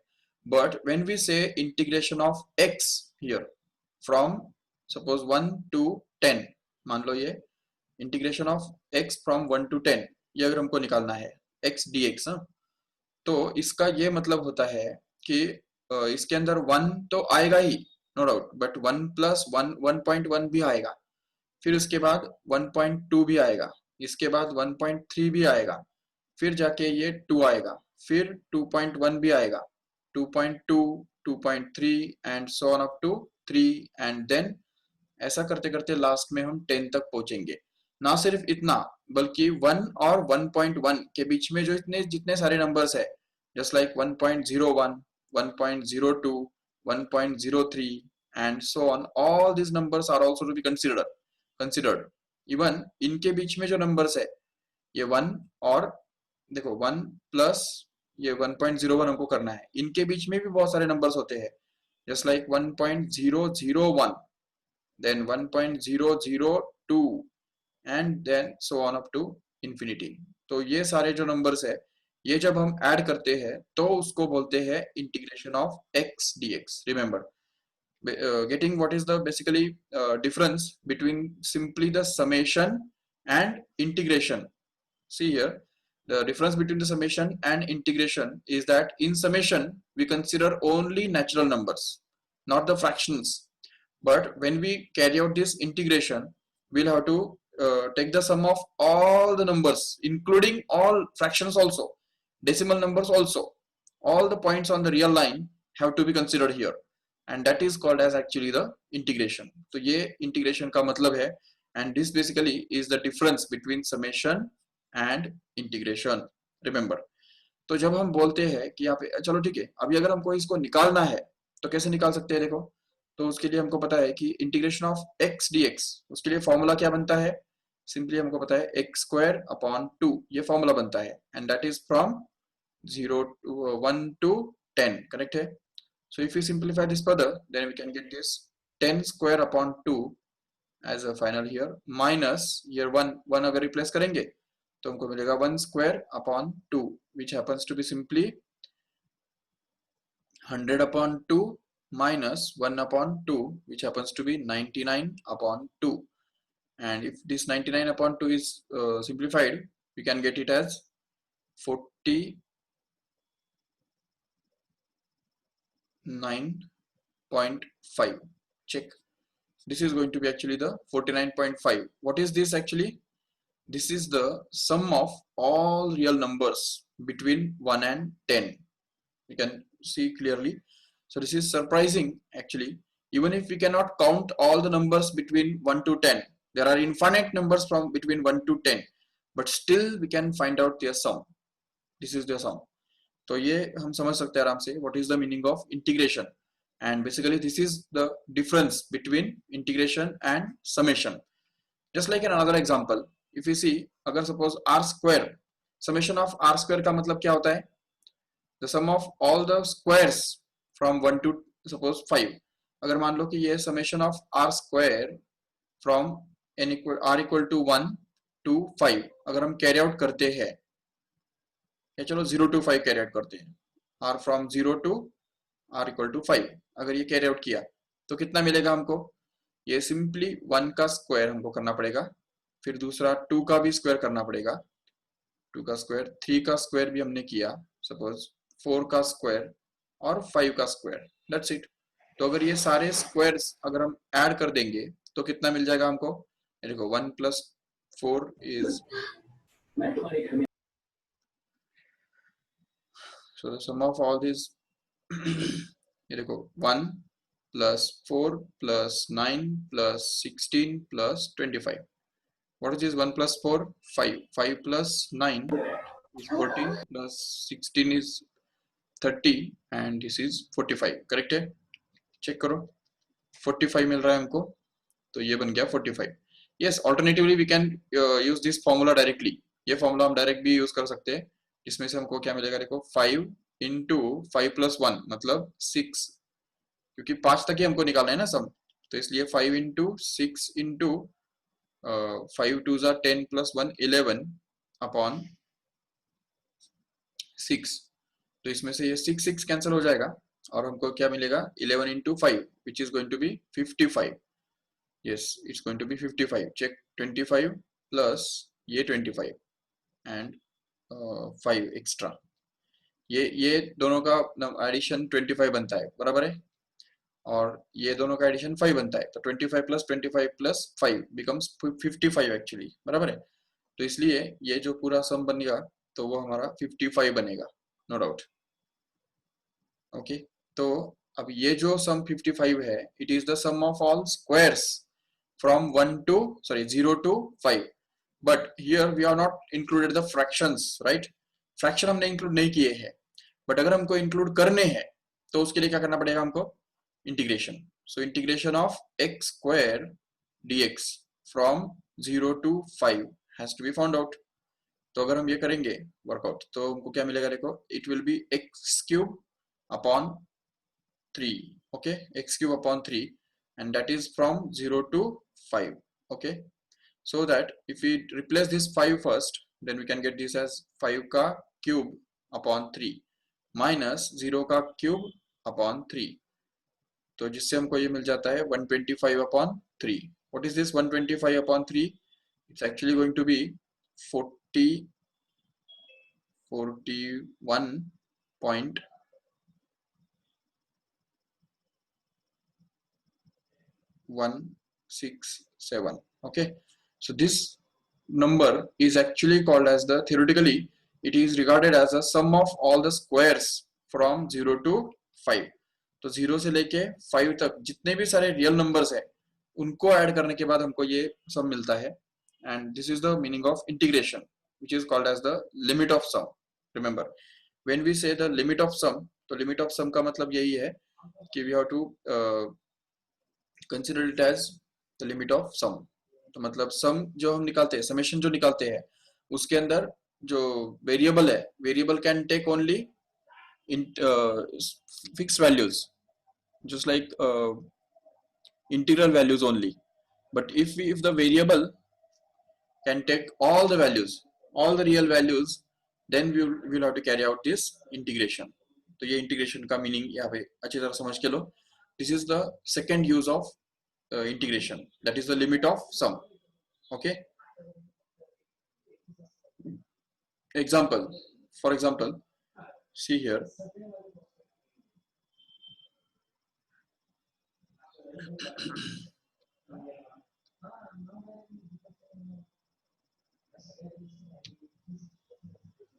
बट व्हेन वी से integration of x here from suppose 1 to 10, मान लो ये integration of x from 1 to 10, ये अगर हमको निकालना है x dx, तो इसका ये मतलब होता है कि इसके अंदर 1 तो आएगा ही, नो डाउट, बट 1 प्लस 1 1.1 भी आएगा, फिर उसके बाद 1.2 भी आएगा, इसके बाद 1.3 भी आएगा, फिर जाके ये 2 आएगा, फिर 2.1 भी आएगा, 2.2 2.3 and so on up to 3, and then ऐसा करते करते लास्ट में हम 10 तक पहुंचेंगे। ना सिर्फ इतना, बल्कि 1 और 1.1 के बीच में जो इतने जितने सारे नंबर्स है, just like 1.01 1.02 1.03 and so on, all this numbers are also to be considered. Even इनके बीच में जो नंबर्स है, ये 1 और देखो 1 प्लस ये 1.01 हमको करना है, इनके बीच में भी बहुत सारे नंबर्स होते हैं, just like 1.001, then 1.002 and then so on up to infinity। तो ये सारे जो नंबर्स है, ये जब हम ऐड करते हैं तो उसको बोलते हैं integration of x dx। Remember, getting what is the basically difference between simply the summation and integration. See here, the difference between the summation and integration is that in summation we consider only natural numbers, not the fractions. But when we carry out this integration, we'll have to take the sum of all the numbers, including all fractions also, decimal numbers also, all the points on the real line have to be considered here, and that is called as actually the integration। तो ये integration का मतलब है, and this basically is the difference between summation and integration, remember। तो जब हम बोलते हैं कि यहाँ पे चलो ठीक है, अभी अगर हमको इसको निकालना है तो कैसे निकाल सकते हैं, देखो, तो उसके लिए हमको पता है कि इंटीग्रेशन ऑफ x dx, उसके लिए फॉर्मूला क्या बनता है, सिंपली हमको पता है x स्क्वायर अपॉन 2, ये फॉर्मूला बनता है, and that is from 0 to 1 to 10, correct है। So if you simplify this further then we can get this 10 square upon 2 as a final here, minus here 1 अगर रिप्लेस करेंगे तो हमको मिलेगा 1 square upon 2 which happens to be simply 100 upon 2 minus 1 upon 2 which happens to be 99 upon 2, and if this 99 upon 2 is simplified, we can get it as 49.5, check, this is going to be actually the 49.5। what is this actually, this is the sum of all real numbers between 1 and 10, you can see clearly। So this is surprising actually, even if we cannot count all the numbers between 1 to 10, there are infinite numbers from between 1 to 10, but still we can find out their sum, this is their sum। तो ये हम समझ सकते हैं आराम से what is the meaning of integration, and basically this is the difference between integration and summation। just like in another example, if you see, अगर suppose r square, summation of r square का मतलब क्या होता है, the sum of all the squares from 1 to suppose 5। अगर मान लो कि ये summation of r square from r equal to 1 to 5 अगर हम carry out करते हैं, या चलो 0 to 5 carry out करते हैं, r from 0 to r equal to 5 अगर ये carry out किया तो कितना मिलेगा हमको, ये सिंपली 1 का स्क्वायर हमको करना पड़ेगा, फिर दूसरा 2 का भी स्क्वायर करना पड़ेगा, 2 का स्क्वायर, 3 का स्क्वायर भी हमने किया, सपोज 4 का स्क्वायर और 5 का स्क्वायर, दैट्स इट। तो अगर ये सारे स्क्वायर्स अगर हम ऐड कर देंगे तो कितना मिल जाएगा हमको, देखो 1 plus 4 is, so the sum of all these ये देखो 1 plus 4 plus 9 plus 16 plus 25, what is this 1 plus 4, 5, 5 plus 9 is 14 plus 16 is 30 and this is 45, correct है, चेक करो। 45 मिल रहा है हमको, तो ये बन गया 45। Yes, alternatively we can use this formula directly. ये फॉर्मूला हम डायरेक्ट भी यूज कर सकते हैं। इसमें से हमको क्या मिलेगा, देखो 5 इंटू 5+1 मतलब 6, क्योंकि 5 तक ही हमको निकालना है ना सम, तो इसलिए 5 इंटू 6 इंटू 5 2 10 +1 11 अपॉन 6। तो इसमें से ये 6 कैंसिल हो जाएगा और हमको क्या मिलेगा, 11 into 5 which is going to be 55। yes, it's going to be 55। check 25 plus ये 25 and 5 extra, ये दोनों का एडिशन 25 बनता है, बराबर है, और ये दोनों का एडिशन 5 बनता है, तो 25 + 5 बिकम्स 55 एक्चुअली, बराबर है। तो इसलिए ये जो पूरा सम बनेगा तो वो हमारा 55 बनेगा, नो डाउट। ओके, तो अब ये जो सम 55 है, it is the sum of all squares from 0 to 5, but here we are not included the fractions, right? Fraction हमने इंक्लूड नहीं किए हैं, बट अगर हमको इंक्लूड करने हैं तो उसके लिए क्या करना पड़ेगा हमको, integration. So integration of x square dx from 0 to 5 has to be found out. तो अगर हम ये करेंगे वर्कआउट तो हमको क्या मिलेगा, देखो it will be x³ upon 3, okay, x³ upon 3, and that is from 0 to 5, okay, so that if we replace this 5 first, then we can get this as 5 का cube upon 3 minus 0 का cube upon 3, तो जिससे हमको ये मिल जाता है 125 upon 3। what is this 125 upon 3? it's actually going to be 41.167, okay, so this number is actually called as the, theoretically it is regarded as a sum of all the squares from 0 to 5। तो 0 से लेके 5 तक जितने भी सारे रियल नंबर्स है उनको ऐड करने के बाद हमको ये सम मिलता है, and this is the meaning of integration which is called as the limit of sum। remember when we say the limit of sum, तो limit of sum का मतलब यही है कि we have to consider it as the limit of sum। तो मतलब सम जो हम निकालते हैं, समेशन जो निकालते हैं, उसके अंदर जो वेरिएबल है, variable can take only in fix values, just like integral values only, but if the variable can take all the values, all the real values, then we will have to carry out this integration। तो ये इंटीग्रेशन का मीनिंग यहाँ पे अच्छी तरह समझ के लो। This is the second use of integration, that is the limit of sum, okay। example, for example, see here,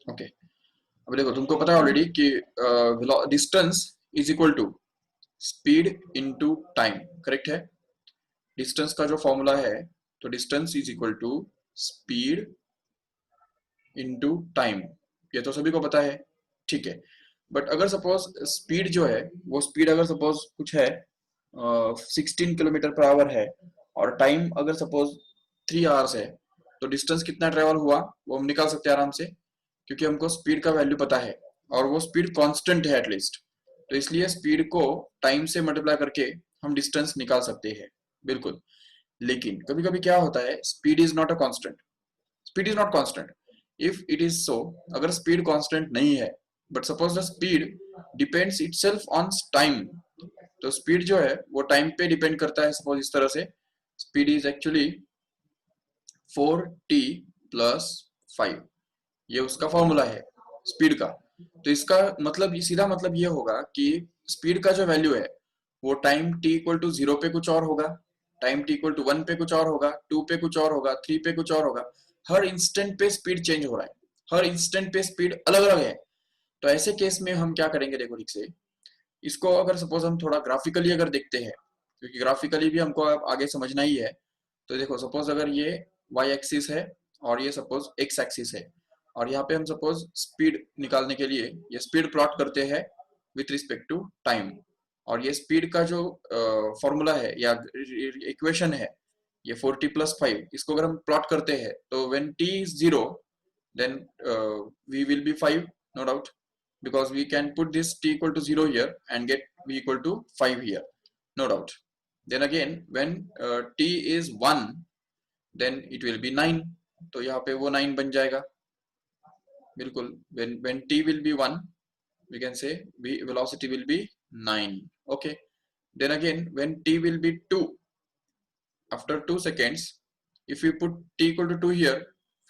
okay, अब देखो तुमको पता है ऑलरेडी कि distance is equal to speed into time, correct है। डिस्टेंस का जो फॉर्मूला है, तो distance is equal to speed into time, ये तो सभी को पता है, ठीक है। बट अगर सपोज स्पीड जो है, वो स्पीड अगर सपोज कुछ है 16 किलोमीटर पर आवर है, और टाइम अगर सपोज 3 आवर्स है, तो डिस्टेंस कितना ट्रेवल हुआ वो हम निकाल सकते हैं आराम से, क्योंकि हमको स्पीड का वैल्यू पता है और वो स्पीड कांस्टेंट है एटलीस्ट। तो इसलिए स्पीड को टाइम से मल्टीप्लाई करके हम डिस्टेंस निकाल सकते हैं, बिल्कुल। लेकिन कभी कभी क्या होता है, speed is not a constant, speed is not constant. If it is so, अगर स्पीड कांस्टेंट नहीं है, but suppose the speed depends itself on time, तो स्पीड जो है वो टाइम पे डिपेंड करता है। सपोज इस तरह से, स्पीड इज एक्चुअली 4t + 5, ये उसका फॉर्मूला है स्पीड का। तो इसका मतलब, सीधा मतलब ये होगा कि स्पीड का जो वैल्यू है वो टाइम t = 0 पे कुछ और होगा, टाइम t = 1 पे कुछ और होगा, 2 पे कुछ और होगा, 3 पे कुछ और होगा। हर इंस्टेंट पे स्पीड चेंज हो रहा है, हर इंस्टेंट पे स्पीड अलग अलग है। तो ऐसे केस में हम क्या करेंगे, देखो ठीक से इसको अगर सपोज हम थोड़ा ग्राफिकली अगर देखते हैं, क्योंकि ग्राफिकली भी हमको आगे समझना ही है। तो देखो सपोज अगर ये y एक्सिस है और ये सपोज x एक्सिस है, और यहाँ पे हम सपोज स्पीड निकालने के लिए ये स्पीड प्लॉट करते हैं विथ रिस्पेक्ट टू टाइम। और ये स्पीड का जो फॉर्मूला है या इक्वेशन है, ये 40 + 5, इसको अगर हम प्लॉट करते हैं तो when t is 0 then v will be 5, no doubt, because we can put this t equal to 0 here and get v equal to 5 here, no doubt. Then again when t is 1 then it will be 9, तो यहाँ पे वो 9 बन जाएगा बिल्कुल. when t will be 1 we can say velocity will be 9. Okay, then again when t will be 2, after 2 seconds if we put t equal to 2 here,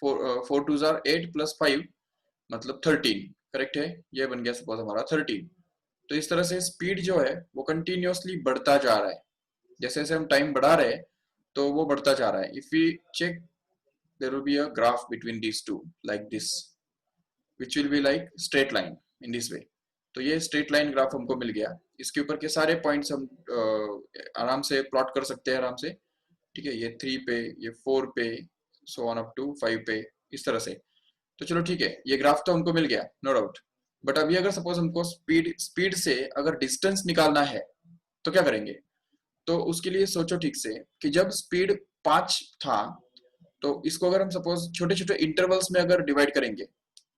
4 2s are 8 plus 5 मतलब 13, करेक्ट है. ये बन गया सपोज हमारा 13. तो इस तरह से स्पीड जो है वो कंटिन्यूअसली बढ़ता जा रहा है. जैसे जैसे हम टाइम बढ़ा रहे हैं तो वो बढ़ता जा रहा है. If we check there will be a graph between these two like this, which will be like straight line in this way. तो ये स्ट्रेट लाइन ग्राफ हमको मिल गया. इसके ऊपर के सारे पॉइंट्स हम आराम से प्लॉट कर सकते हैं आराम से. ठीक है, ये 3 पे, ये 4 पे, सो ऑन अप टू 5 पे, इस तरह से. तो चलो ठीक है, ये ग्राफ तो हमको मिल गया, नो डाउट. बट अभी अगर सपोज हमको स्पीड से अगर डिस्टेंस निकालना है तो क्या करेंगे? तो उसके लिए सोचो ठीक से कि जब स्पीड 5 था तो इसको अगर हम सपोज छोटे छोटे इंटरवल्स में अगर डिवाइड करेंगे,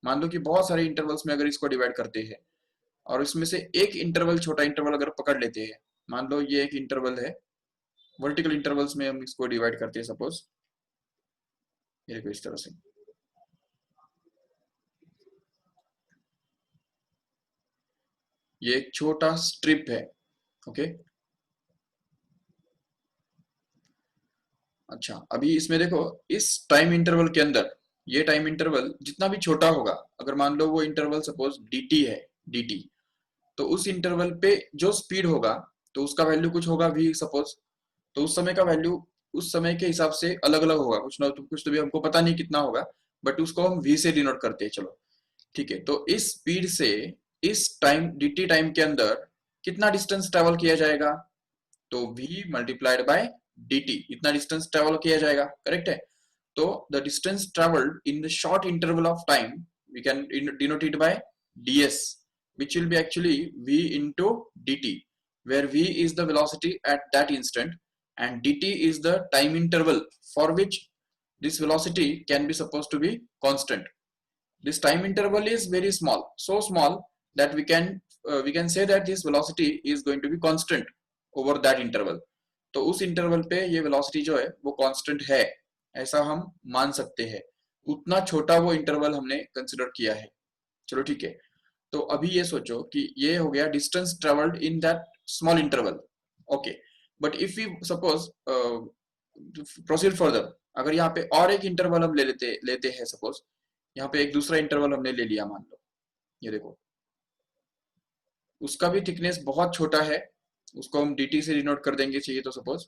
मान लो कि बहुत सारे इंटरवल्स में अगर इसको डिवाइड करते हैं और इसमें से एक इंटरवल, छोटा इंटरवल अगर पकड़ लेते हैं, मान लो ये एक इंटरवल है, वर्टिकल इंटरवल्स में हम इसको डिवाइड करते हैं सपोज, ये देखो इस तरह से. ये एक छोटा स्ट्रिप है. ओके, अच्छा अभी इसमें देखो इस टाइम इंटरवल के अंदर, ये टाइम इंटरवल जितना भी छोटा होगा, अगर मान लो वो इंटरवल सपोज dt है, dt, तो उस इंटरवल पे जो स्पीड होगा तो उसका वैल्यू कुछ होगा v सपोज. तो उस समय का वैल्यू उस समय के हिसाब से अलग अलग होगा, कुछ ना कुछ तो भी हमको पता नहीं कितना होगा, बट उसको हम v से डिनोट करते हैं. चलो ठीक है, तो इस स्पीड से इस टाइम dt टाइम के अंदर कितना डिस्टेंस ट्रेवल किया जाएगा? तो v मल्टीप्लाइड बाय dt, इतना डिस्टेंस ट्रेवल किया जाएगा, करेक्ट है. तो the distance travelled in the short interval of time we can denote it by ds, which will be actually v into dt, where v is the velocity at that instant and dt is the time interval for which this velocity can be supposed to be constant. This time interval is very small, so small that we can say that this velocity is going to be constant over that interval. तो उस इंटरवल पे ये वेलोसिटी जो है वो कांस्टेंट है, ऐसा हम मान सकते हैं. उतना छोटा वो इंटरवल हमने कंसिडर किया है. चलो ठीक है, तो अभी ये सोचो कि ये हो गया distance travelled in that small interval. Okay, but if we suppose proceed further, अगर यहाँ पे और एक इंटरवल हम लेते हैं सपोज, यहाँ पे एक दूसरा इंटरवल हमने ले लिया, मान लो ये देखो, उसका भी थिकनेस बहुत छोटा है, उसको हम dt से डिनोट कर देंगे चाहिए तो सपोज,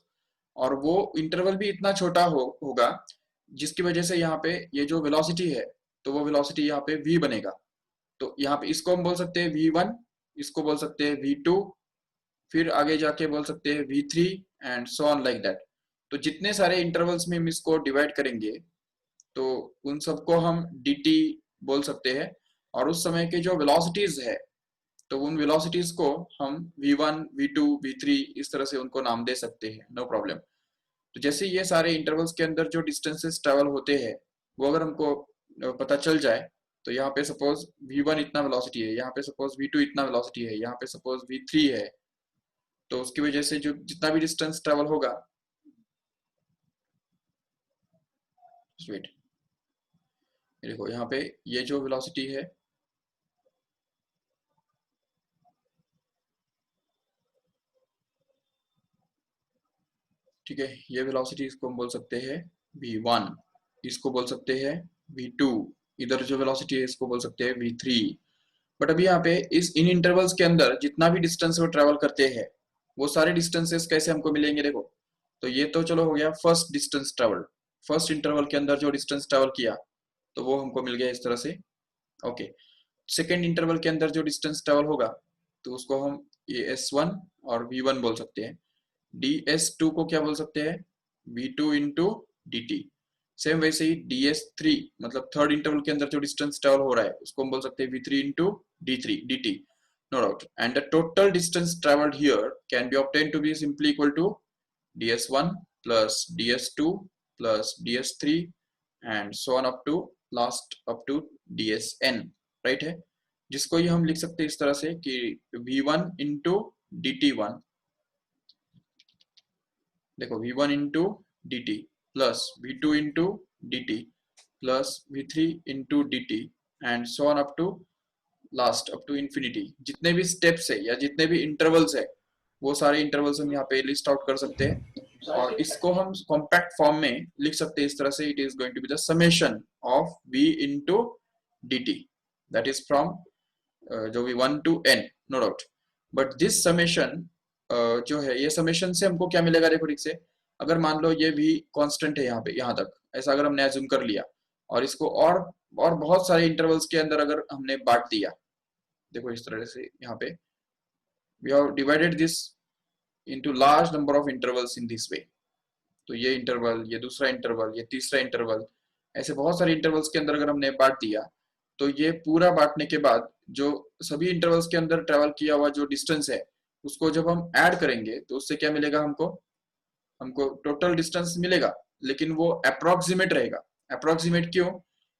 और वो इंटरवल भी इतना छोटा होगा जिसकी वजह से यहाँ पे ये जो वेलोसिटी है तो वो वेलोसिटी यहाँ पे v बनेगा. तो यहाँ पे इसको हम बोल सकते हैं v1, इसको बोल सकते हैं v2, फिर आगे जाके बोल सकते हैं v3 and so on like that. तो जितने सारे इंटरवल्स में हम इसको डिवाइड करेंगे तो उन सबको हम dt बोल सकते हैं, और उस समय के जो वेलोसिटीज है तो उन वेलोसिटीज को हम v1, v2, v3 इस तरह से उनको नाम दे सकते हैं, नो प्रॉब्लम. तो जैसे ये सारे इंटरवल्स के अंदर जो डिस्टेंसेस ट्रेवल होते हैं वो अगर हमको पता चल जाए, तो यहाँ पे सपोज v1 इतना वेलोसिटी है, यहाँ पे सपोज v2 इतना वेलोसिटी है, यहाँ पे सपोज v3 है, तो उसकी वजह से जो जितना भी डिस्टेंस ट्रेवल होगा, वेट देखो यहाँ पे ये जो वेलोसिटी है, ठीक है, ये वेलोसिटी इसको हम बोल सकते हैं v1, इसको बोल सकते हैं v2, इधर जो वेलोसिटी है इसको बोल सकते हैं v3. बट अभी यहाँ पे इस इन इंटरवल्स के अंदर जितना भी डिस्टेंस वो ट्रेवल करते हैं वो सारे डिस्टेंसेस कैसे हमको मिलेंगे? देखो, तो ये तो चलो हो गया first distance travel, first interval के अंदर जो डिस्टेंस ट्रेवल किया तो वो हमको मिल गया इस तरह से. ओके, सेकेंड इंटरवल के अंदर जो डिस्टेंस ट्रेवल होगा तो उसको हम ये s1 और v1 बोल सकते हैं. ds2 को क्या बोल सकते हैं? v2 into dt. सेम वैसे ही ds3 मतलब थर्ड इंटरवल के अंदर जो डिस्टेंस ट्रेवल हो रहा है उसको हम बोल सकते हैं v3 into dt. no doubt. And the total distance traveled here can be obtained to be simply equal to ds1 plus ds2 plus ds3 and so on up to last up to dsn, right है, जिसको ये हम लिख सकते हैं इस तरह से कि v1 इंटू dt1, देखो v1 into dt plus v2 into dt plus v3 into dt and so on up to last up to infinity. जितने भी स्टेप्स है या जितने भी इंटरवल्स है वो सारे इंटरवल्स हम यहाँ पे लिस्ट आउट कर सकते हैं और इसको हम कॉम्पैक्ट फॉर्म में लिख सकते हैं इस तरह से, it is going to be the summation of v into dt, that is from जो भी 1 to n, no doubt. But this summation जो है, ये समेशन से हमको क्या मिलेगा, देखो ठीक से, अगर मान लो ये भी कांस्टेंट है यहाँ पे, यहाँ तक ऐसा अगर हमने एज्यूम कर लिया और इसको और बहुत सारे इंटरवल्स के अंदर अगर हमने बांट दिया, देखो इस तरह से यहाँ पे we have divided this into large number of intervals in this way, तो ये इंटरवल, ये दूसरा इंटरवल, ये तीसरा इंटरवल, ऐसे बहुत सारे इंटरवल्स के अंदर अगर हमने बांट दिया तो ये पूरा बांटने के बाद जो सभी इंटरवल्स के अंदर ट्रेवल किया हुआ जो डिस्टेंस है उसको जब हम ऐड करेंगे तो उससे क्या मिलेगा, हमको टोटल डिस्टेंस मिलेगा, लेकिन वो अप्रोक्सीमेट रहेगा। अप्रोक्सीमेट क्यों?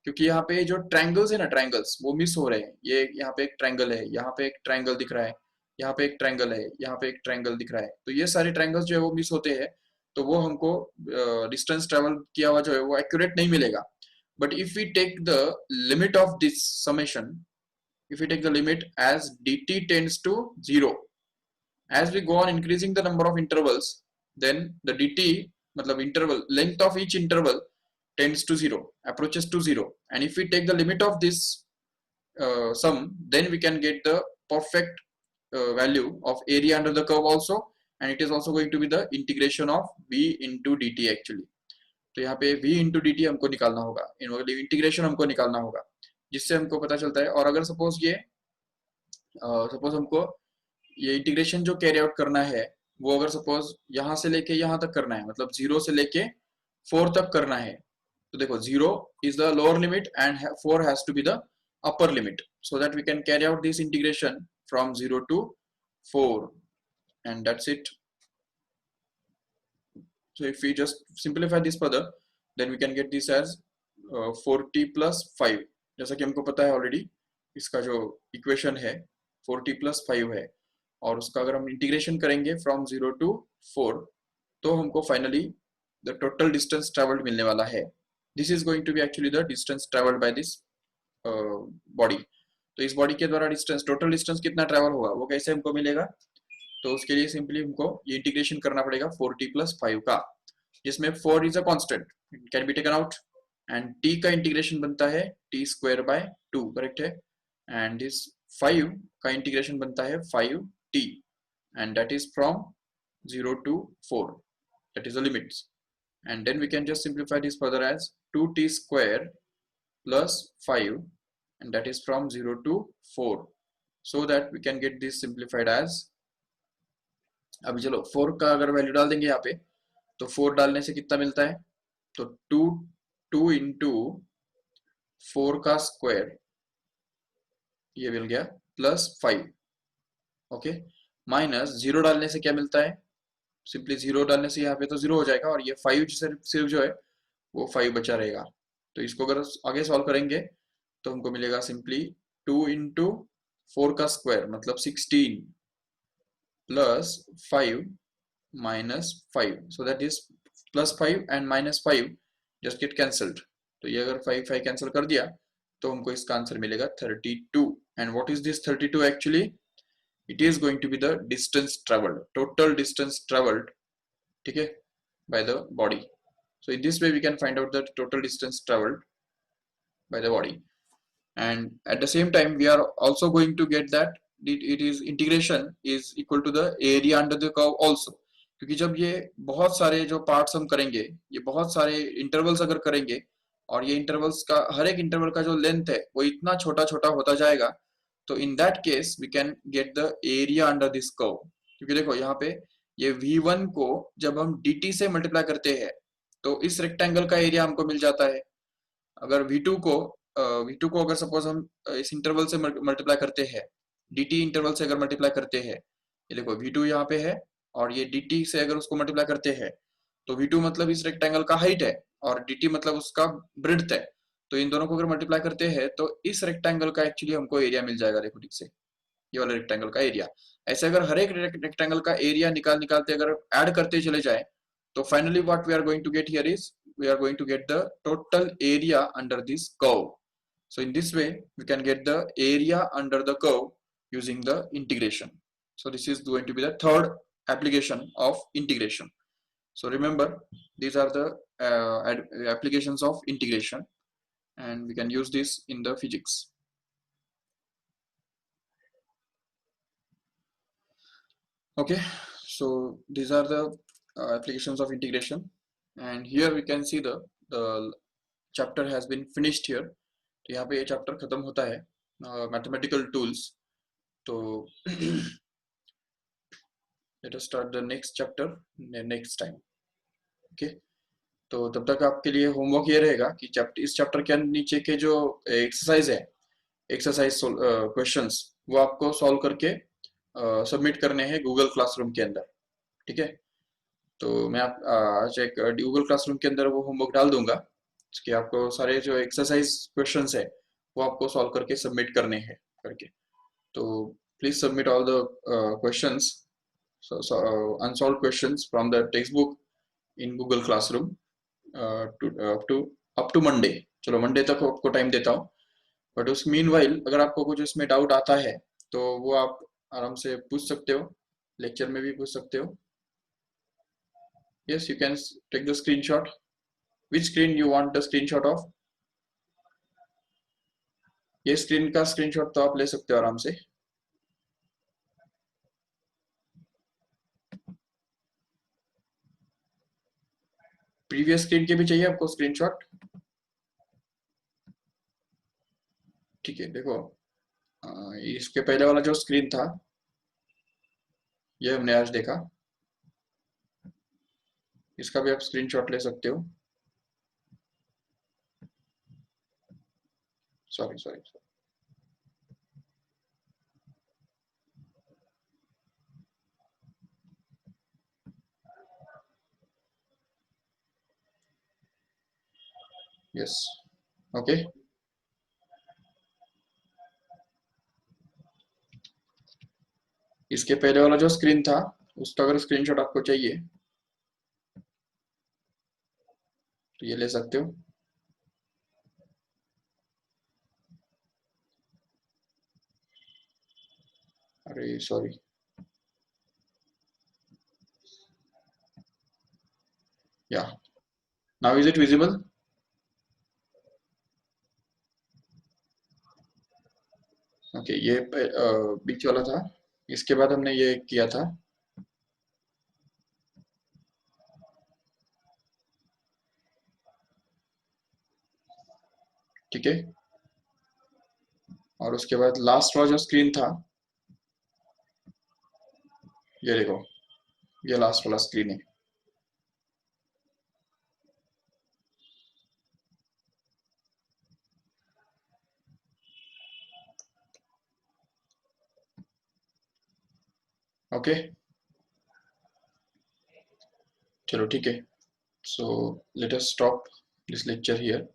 क्योंकि यहाँ पे जो ट्रायंगल्स है ना, ट्रायंगल्स वो मिस हो रहे हैं। ये यहाँ पे एक ट्रायंगल है, यहाँ पे एक ट्रायंगल दिख रहा है, यहाँ पे एक ट्रायंगल है, यहाँ पे एक ट्रायंगल दिख रहा है, तो ये सारे ट्रायंगल्स जो है वो मिस होते हैं, तो वो हमको डिस्टेंस ट्रेवल किया हुआ जो है वो एक्यूरेट नहीं मिलेगा। But if we take the limit of this summation, if we take the limit as dt tends to 0, as we go on increasing the number of intervals, then the dt matlab interval length of each interval tends to 0, approaches to 0, and if we take the limit of this sum, then we can get the perfect value of area under the curve also, and it is also going to be the integration of v into dt actually। तो यहाँ पे v into dt हमको निकालना होगा, इंटीग्रेशन हमको निकालना होगा, जिससे हमको पता चलता है। और अगर सपोज हमको ये इंटीग्रेशन जो कैरी आउट करना है वो अगर सपोज यहाँ से लेके यहाँ तक करना है, मतलब 0 से लेके 4 तक करना है, तो देखो 0 is the lower limit and 4 has to be the upper limit, so that we can carry out this integration from 0 to 4, and that's it। So if we just simplify this further, then we can get this as 4t plus 5, जैसा कि हमको पता है ऑलरेडी इसका जो इक्वेशन है 4t plus 5 है, और उसका अगर हम इंटीग्रेशन करेंगे फ्रॉम 0 to 4 तो हमको finally the total distance travelled मिलने वाला है। This is going to be actually the distance travelled by this body. तो इस बॉडी के द्वारा डिस्टेंस, टोटल डिस्टेंस कितना ट्रेवल होगा वो कैसे हमको मिलेगा, तो उसके लिए सिंपली हमको ये इंटीग्रेशन करना पड़ेगा 4t plus 5 का, जिसमें 4 is a constant, it can be taken out, and t का इंटीग्रेशन बनता है t स्क्वायर बाय 2, करेक्ट है, एंड दिस 5 का इंटीग्रेशन बनता है 5t, and that is from 0 to 4, that is the limits, and then we can just simplify this further as 2t square plus 5, and that is from 0 to 4, so that we can get this simplified as, अभी चलो 4 का अगर वैल्यू डाल देंगे यहाँ पे तो 4 डालने से कितना मिलता है, तो 2 इंटू 4 का स्क्वायर ये मिल गया प्लस 5, ओके, माइनस 0 डालने से क्या मिलता है, सिंपली 0 डालने से यहाँ पे तो 0 हो जाएगा, और ये 5 सिर्फ जो है वो 5 बचा रहेगा। तो इसको अगर आगे सॉल्व करेंगे तो हमको मिलेगा सिंपली 2 इंटू 4 का स्क्वायर मतलब 16 plus 5 minus 5, so that is plus 5 and minus 5 just get cancelled, तो ये अगर 5 कैंसिल कर दिया तो हमको इसका आंसर मिलेगा 32। And what is this 32 actually, it is going to be the distance traveled, total distance traveled, ठीक है, by the body। So in this way we can find out the total distance traveled by the body, and at the same time we are also going to get that it is integration is equal to the area under the curve also, क्योंकि जब ये बहुत सारे जो पार्ट्स हम करेंगे, ये बहुत सारे इंटरवल्स अगर करेंगे और ये इंटरवल्स का हर एक इंटरवल का जो लेंथ है वो इतना छोटा छोटा होता जाएगा, तो in that case we can get the area under this curve. क्योंकि देखो यहाँ पे ये v1 को जब हम dt से मल्टीप्लाई करते हैं तो इस रेक्टेंगल का एरिया हमको मिल जाता है। अगर v2 को अगर सपोज हम इस इंटरवल से मल्टीप्लाई करते हैं dt इंटरवल से अगर मल्टीप्लाई करते हैं, ये देखो v2 यहाँ पे है और ये dt से अगर उसको मल्टीप्लाई करते हैं तो v2 मतलब इस रेक्टेंगल का हाइट है और dt मतलब उसका ब्रेड्थ है। तो इन दोनों को अगर मल्टीप्लाई करते हैं तो इस रेक्टेंगल का एक्चुअली हमको एरिया मिल जाएगा। देखो ठीक से, ये वाला रेक्टेंगल का एरिया। ऐसे अगर हर एक रेक्टेंगल का एरिया निकालते अगर ऐड करते चले जाए तो finally what we are going to get here is we are going to get the total area under this curve. So in this way we can get the area under the curve using the integration. So this is going to be the third application of integration. So remember, these are the applications of integration and we can use this in the physics. Okay, so these are the applications of integration, and here we can see the chapter has been finished here. तो यहाँ पे ये चैप्टर खत्म होता है मैथमेटिकल टूल्स। तो let us start the next chapter next time. Okay, तो तब तक आपके लिए होमवर्क ये रहेगा कि इस चैप्टर के नीचे के जो एक्सरसाइज है, एक्सरसाइज क्वेश्चंस, वो आपको सॉल्व करके सबमिट करने हैं गूगल क्लासरूम के अंदर। ठीक है, तो मैं आप आज एक गूगल क्लासरूम के अंदर वो होमवर्क डाल दूंगा कि आपको सारे जो एक्सरसाइज क्वेश्चंस है वो आपको सॉल्व करके सबमिट करने हैं करके। तो please submit all the questions, unsolved questions from the textbook in Google Classroom up to Monday. चलो मंडे तक आपको टाइम देता हूँ, बट उस मीनवाइल अगर आपको कुछ इसमें डाउट आता है तो वो आप आराम से पूछ सकते हो, लेक्चर में भी पूछ सकते हो। Yes, you can take the screenshot. Which screen you want the screenshot of? ये स्क्रीन का स्क्रीनशॉट तो आप ले सकते हो आराम से। प्रीवियस स्क्रीन के भी चाहिए आपको स्क्रीनशॉट? ठीक है, देखो इसके पहले वाला जो स्क्रीन था ये हमने आज देखा, इसका भी आप स्क्रीनशॉट ले सकते हो। Sorry sorry, yes, okay. इसके पहले वाला जो स्क्रीन था उसका अगर स्क्रीनशॉट आपको चाहिए तो ये ले सकते हो। अरे सॉरी, या now is it visible? Okay, ये बीच वाला था, इसके बाद हमने ये किया था। ठीक है, और उसके बाद लास्ट वाला जो स्क्रीन था ये देखो, ये लास्ट वाला स्क्रीन है। ओके, चलो ठीक है। So let us stop this lecture here.